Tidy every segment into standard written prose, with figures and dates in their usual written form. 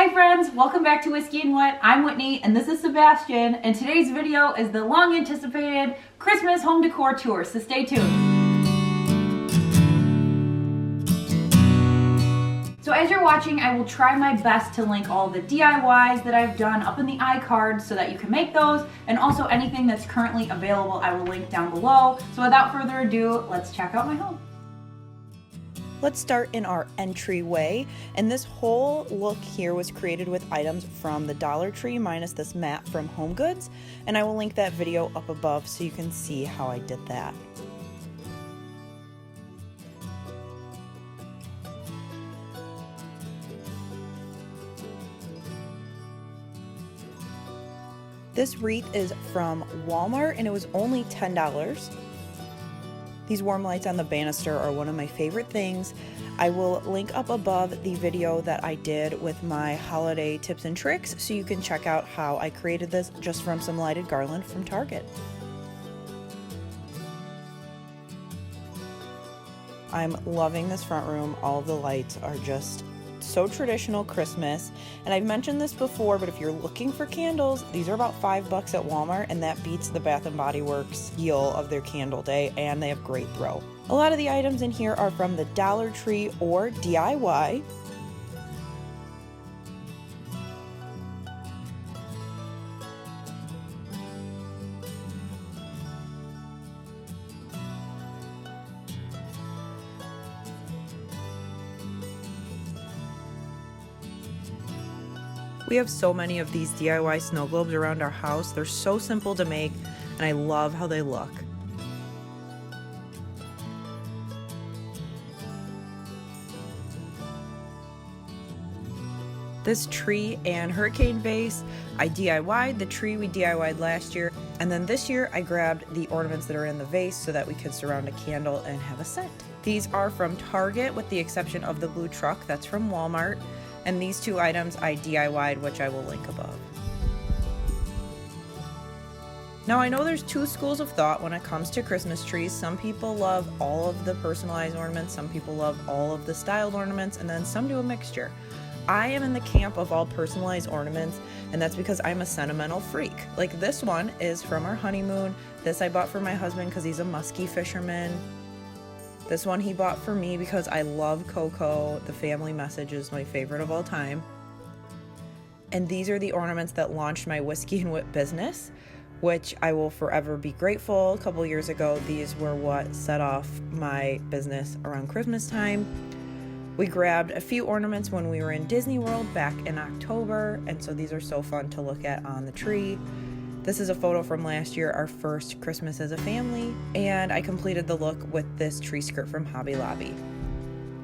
Hi friends, welcome back to Whiskey and Whit. I'm Whitney and this is Sebastian, and today's video is the long anticipated Christmas home decor tour, so stay tuned. So as you're watching, I will try my best to link all the DIYs that I've done up in the iCard so that you can make those, and also anything that's currently available I will link down below. So without further ado, let's check out my home. Let's start in our entryway, and this whole look here was created with items from the Dollar Tree minus this mat from Home Goods, and I will link that video up above so you can see how I did that. This wreath is from Walmart and it was only $10. These warm lights on the banister are one of my favorite things. I will link up above the video that I did with my holiday tips and tricks so you can check out how I created this just from some lighted garland from Target. I'm loving this front room. All of the lights are just so traditional Christmas, and I've mentioned this before, but if you're looking for candles, these are about $5 at Walmart, and that beats the Bath & Body Works deal of their candle day, and they have great throw. A lot of the items in here are from the Dollar Tree or DIY. We have so many of these DIY snow globes around our house. They're so simple to make, and I love how they look. This tree and hurricane vase, I DIY'd. The tree we DIY'd last year, and then this year I grabbed the ornaments that are in the vase so that we could surround a candle and have a scent. These are from Target with the exception of the blue truck, that's from Walmart. And these two items I DIY'd, which I will link above. Now I know there's two schools of thought when it comes to Christmas trees. Some people love all of the personalized ornaments, some people love all of the styled ornaments, and then some do a mixture. I am in the camp of all personalized ornaments, and that's because I'm a sentimental freak. Like this one is from our honeymoon. This I bought for my husband because he's a musky fisherman. This one he bought for me because I love Coco. The family message is my favorite of all time. And these are the ornaments that launched my Whiskey and Whit business, which I will forever be grateful. A couple years ago, these were what set off my business around Christmas time. We grabbed a few ornaments when we were in Disney World back in October, and so these are so fun to look at on the tree. This is a photo from last year, our first Christmas as a family, and I completed the look with this tree skirt from Hobby Lobby.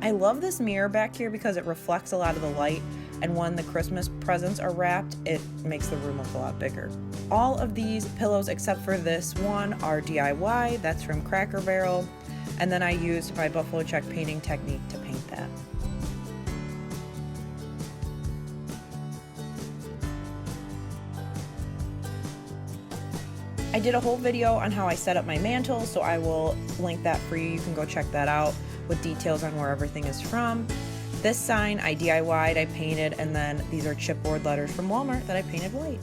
I love this mirror back here because it reflects a lot of the light, and when the Christmas presents are wrapped, it makes the room look a lot bigger. All of these pillows except for this one are DIY, that's from Cracker Barrel, and then I used my buffalo check painting technique to paint that. I did a whole video on how I set up my mantle, so I will link that for you. You can go check that out with details on where everything is from. This sign I DIY'd, I painted, and then these are chipboard letters from Walmart that I painted white.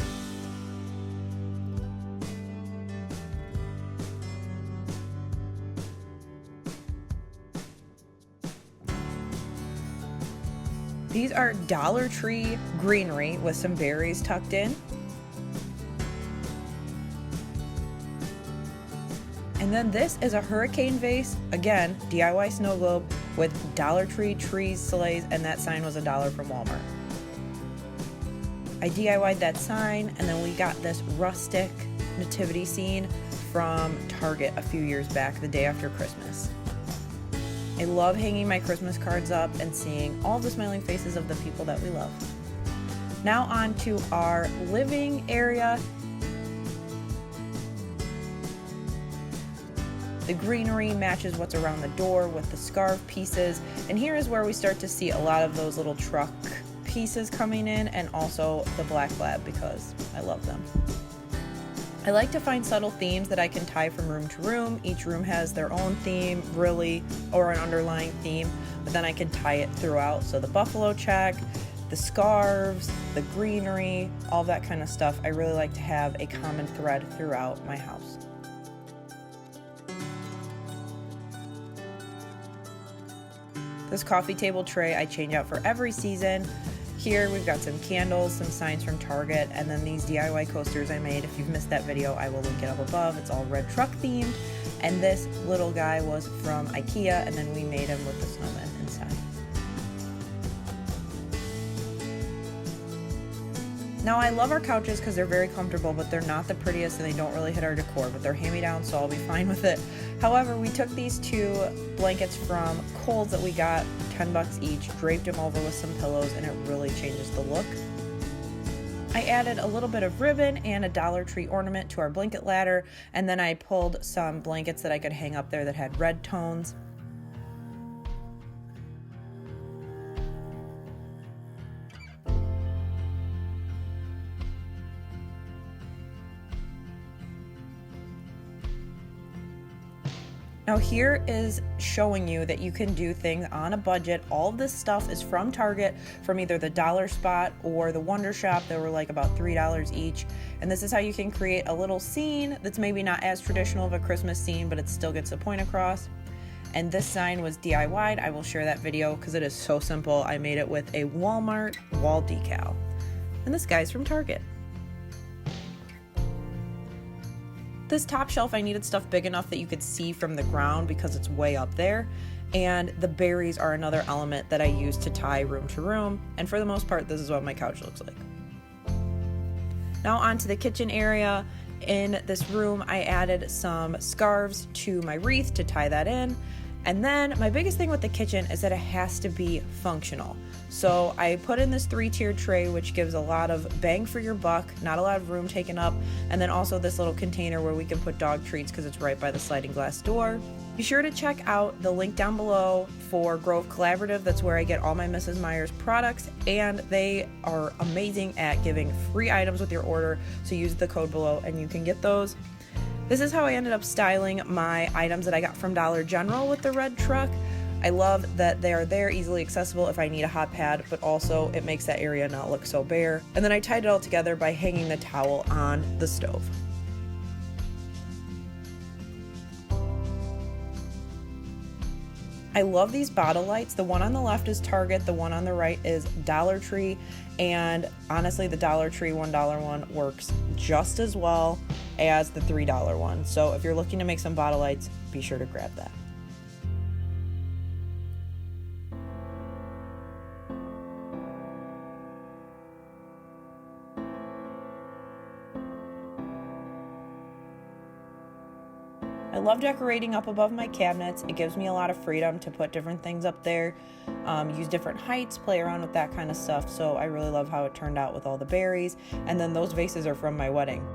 These are Dollar Tree greenery with some berries tucked in. And then this is a hurricane vase, again, DIY snow globe with Dollar Tree trees, sleighs, and that sign was $1 from Walmart. I DIY'd that sign, and then we got this rustic nativity scene from Target a few years back, the day after Christmas. I love hanging my Christmas cards up and seeing all the smiling faces of the people that we love. Now on to our living area. The greenery matches what's around the door with the scarf pieces, and here is where we start to see a lot of those little truck pieces coming in, and also the black lab because I love them. I like to find subtle themes that I can tie from room to room. Each room has their own theme, really, or an underlying theme, but then I can tie it throughout. So the buffalo check, the scarves, the greenery, all that kind of stuff. I really like to have a common thread throughout my house. This coffee table tray I change out for every season. Here we've got some candles, some signs from Target, and then these DIY coasters I made. If you've missed that video, I will link it up above. It's all red truck themed. And this little guy was from IKEA, and then we made him with the snowman inside. Now I love our couches because they're very comfortable, but they're not the prettiest and they don't really hit our decor, but they're hand-me-down, so I'll be fine with it. However, we took these two blankets from Kohl's that we got, 10 bucks each, draped them over with some pillows, and it really changes the look. I added a little bit of ribbon and a Dollar Tree ornament to our blanket ladder, and then I pulled some blankets that I could hang up there that had red tones. Now here is showing you that you can do things on a budget. All of this stuff is from Target, from either the Dollar Spot or the Wonder Shop. They were like about $3 each. And this is how you can create a little scene that's maybe not as traditional of a Christmas scene, but it still gets the point across. And this sign was DIY'd. I will share that video because it is so simple. I made it with a Walmart wall decal. And this guy's from Target. This top shelf, I needed stuff big enough that you could see from the ground because it's way up there. And the berries are another element that I use to tie room to room. And for the most part, this is what my couch looks like. Now onto the kitchen area. In this room, I added some scarves to my wreath to tie that in. And then my biggest thing with the kitchen is that it has to be functional. So I put in this 3-tiered tray, which gives a lot of bang for your buck, not a lot of room taken up, and then also this little container where we can put dog treats because it's right by the sliding glass door. Be sure to check out the link down below for Grove Collaborative. That's where I get all my Mrs. Meyer's products, and they are amazing at giving free items with your order, so use the code below and you can get those. This is how I ended up styling my items that I got from Dollar General with the red truck. I love that they are there, easily accessible if I need a hot pad, but also it makes that area not look so bare. And then I tied it all together by hanging the towel on the stove. I love these bottle lights. The one on the left is Target, the one on the right is Dollar Tree, and honestly the Dollar Tree $1 one works just as well as the $3 one. So if you're looking to make some bottle lights, be sure to grab that. I love decorating up above my cabinets. It gives me a lot of freedom to put different things up there, use different heights, play around with that kind of stuff. So I really love how it turned out with all the berries. And then those vases are from my wedding.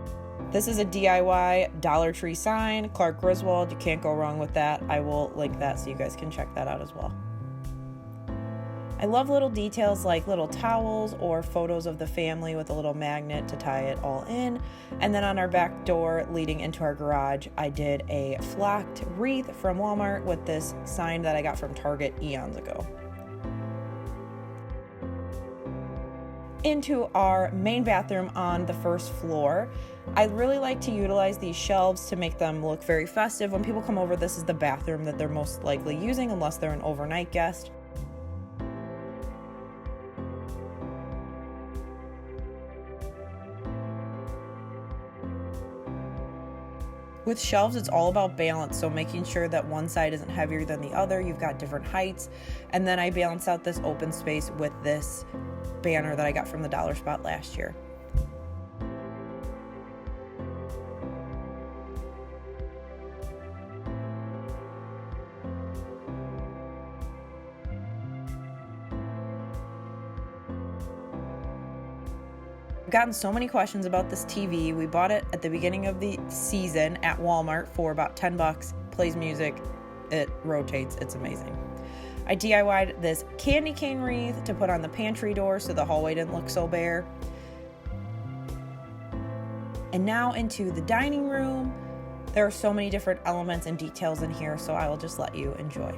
This is a DIY Dollar Tree sign, Clark Griswold. You can't go wrong with that. I will link that so you guys can check that out as well. I love little details like little towels or photos of the family with a little magnet to tie it all in. And then on our back door leading into our garage, I did a flocked wreath from Walmart with this sign that I got from Target eons ago. Into our main bathroom on the first floor. I really like to utilize these shelves to make them look very festive. When people come over, this is the bathroom that they're most likely using unless they're an overnight guest. With shelves, it's all about balance, so making sure that one side isn't heavier than the other. You've got different heights, and then I balance out this open space with this banner that I got from the Dollar Spot last year. I've gotten so many questions about this TV. We bought it at the beginning of the season at Walmart for about 10 bucks. Plays music, it rotates, it's amazing. I DIY'd this candy cane wreath to put on the pantry door so the hallway didn't look so bare. And now into the dining room. There are so many different elements and details in here, so I will just let you enjoy.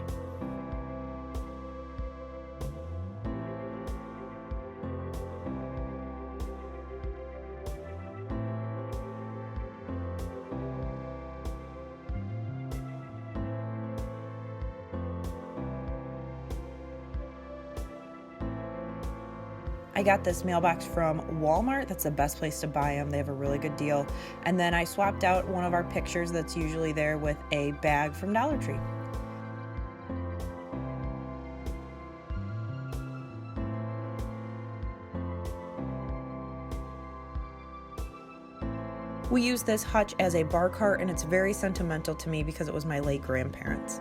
I got this mailbox from Walmart. That's the best place to buy them. They have a really good deal. And then I swapped out one of our pictures that's usually there with a bag from Dollar Tree. We use this hutch as a bar cart, and it's very sentimental to me because it was my late grandparents.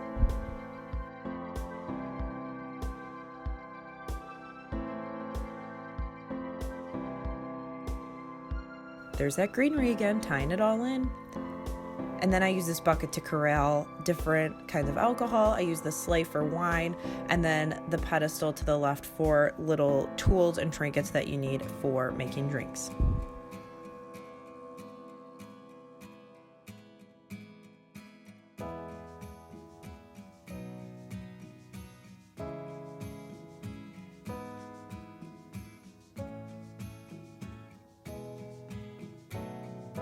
There's that greenery again, tying it all in. And then I use this bucket to corral different kinds of alcohol. I use the sleigh for wine, and then the pedestal to the left for little tools and trinkets that you need for making drinks.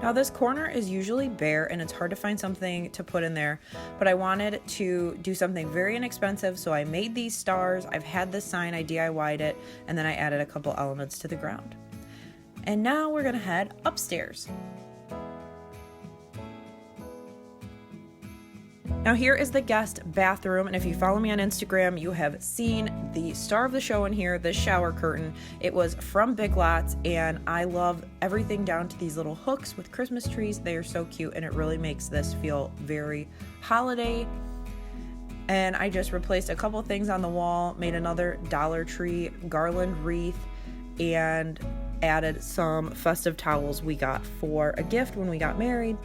Now this corner is usually bare and it's hard to find something to put in there, but I wanted to do something very inexpensive, so I made these stars. I've had this sign, I DIY'd it, and then I added a couple elements to the ground. And now we're gonna head upstairs. Now here is the guest bathroom, and if you follow me on Instagram, you have seen the star of the show in here, the shower curtain. It was from Big Lots, and I love everything down to these little hooks with Christmas trees. They are so cute, and it really makes this feel very holiday. And I just replaced a couple things on the wall, made another Dollar Tree garland wreath, and added some festive towels we got for a gift when we got married.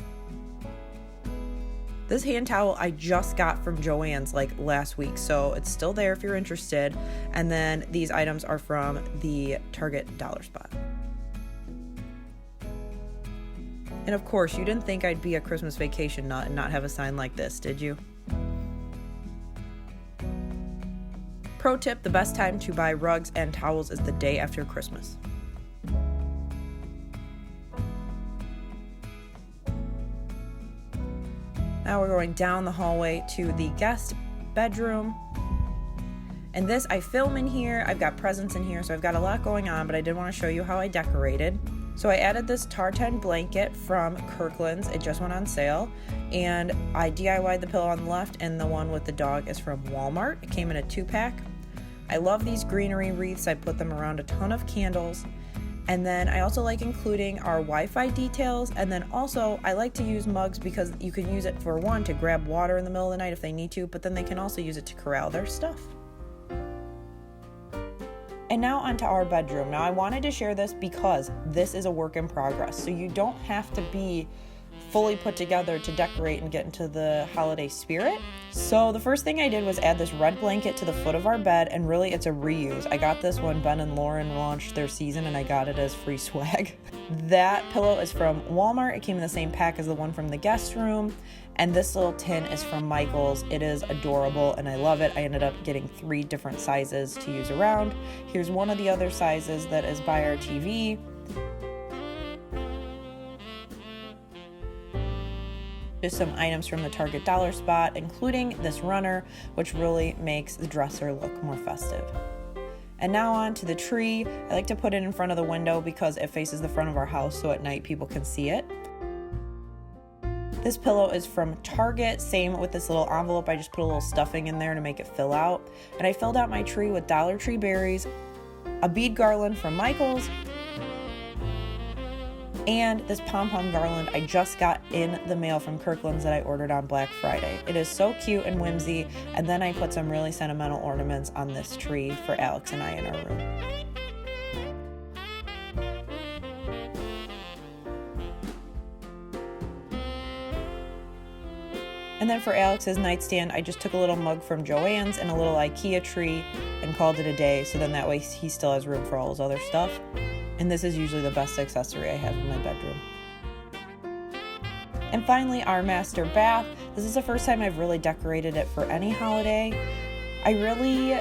This hand towel I just got from Joann's like last week, so it's still there if you're interested. And then these items are from the Target Dollar Spot. And of course, you didn't think I'd be a Christmas vacation nut and not have a sign like this, did you? Pro tip, the best time to buy rugs and towels is the day after Christmas. Now we're going down the hallway to the guest bedroom. And this, I film in here. I've got presents in here, so I've got a lot going on, but I did want to show you how I decorated. So I added this tartan blanket from Kirkland's. It just went on sale. And I DIY'd the pillow on the left, and the one with the dog is from Walmart. It came in a 2-pack. I love these greenery wreaths. I put them around a ton of candles. And then I also like including our Wi-Fi details, and then also I like to use mugs because you can use it for one to grab water in the middle of the night if they need to, but then they can also use it to corral their stuff. And now onto our bedroom. Now I wanted to share this because this is a work in progress, so you don't have to be fully put together to decorate and get into the holiday spirit. So the first thing I did was add this red blanket to the foot of our bed, and really it's a reuse. I got this when Ben and Lauren launched their season, and I got it as free swag. That pillow is from Walmart. It came in the same pack as the one from the guest room, and this little tin is from Michael's. It is adorable and I love it. I ended up getting 3 different sizes to use around. Here's one of the other sizes that is by our TV. Just some items from the Target Dollar Spot, including this runner, which really makes the dresser look more festive. And now on to the tree. I like to put it in front of the window because it faces the front of our house, so at night people can see it. This pillow is from Target, same with this little envelope. I just put a little stuffing in there to make it fill out. And I filled out my tree with Dollar Tree berries, a bead garland from Michael's, and this pom-pom garland I just got in the mail from Kirkland's that I ordered on Black Friday. It is so cute and whimsy, and then I put some really sentimental ornaments on this tree for Alex and I in our room. And then for Alex's nightstand, I just took a little mug from Joann's and a little IKEA tree and called it a day, so then that way he still has room for all his other stuff. And this is usually the best accessory I have in my bedroom. And finally, our master bath. This is the first time I've really decorated it for any holiday. I really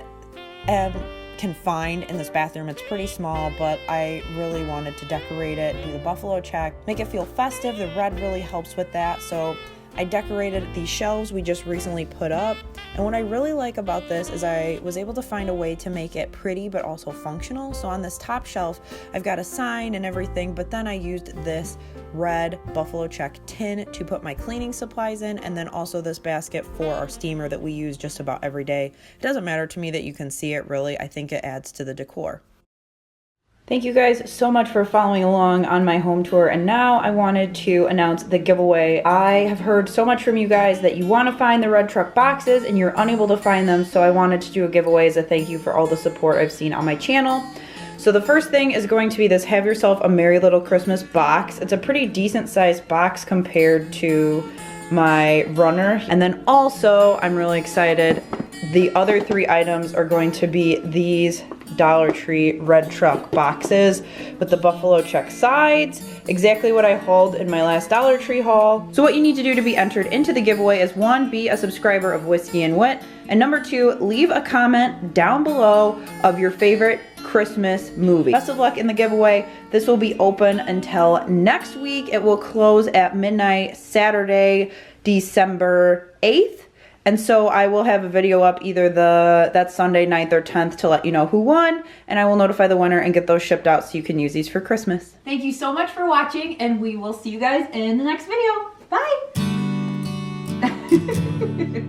am confined in this bathroom. It's pretty small, but I really wanted to decorate it, do the buffalo check, make it feel festive. The red really helps with that. So I decorated these shelves we just recently put up, and what I really like about this is I was able to find a way to make it pretty but also functional. So on this top shelf, I've got a sign and everything, but then I used this red buffalo check tin to put my cleaning supplies in, and then also this basket for our steamer that we use just about every day. It doesn't matter to me that you can see it, really. I think it adds to the decor. Thank you guys so much for following along on my home tour, and now I wanted to announce the giveaway. I have heard so much from you guys that you want to find the red truck boxes and you're unable to find them, so I wanted to do a giveaway as a thank you for all the support I've seen on my channel. So the first thing is going to be this Have Yourself a Merry Little Christmas box. It's a pretty decent sized box compared to my runner. And then also, I'm really excited, the other 3 items are going to be these Dollar Tree red truck boxes with the buffalo check sides, exactly what I hauled in my last Dollar Tree haul. So what you need to do to be entered into the giveaway is 1, be a subscriber of Whiskey and Whit, and number 2, leave a comment down below of your favorite Christmas movie. Best of luck in the giveaway. This will be open until next week. It will close at midnight Saturday, December 8th. And so I will have a video up either that Sunday, 9th or 10th to let you know who won, and I will notify the winner and get those shipped out so you can use these for Christmas. Thank you so much for watching, and we will see you guys in the next video. Bye!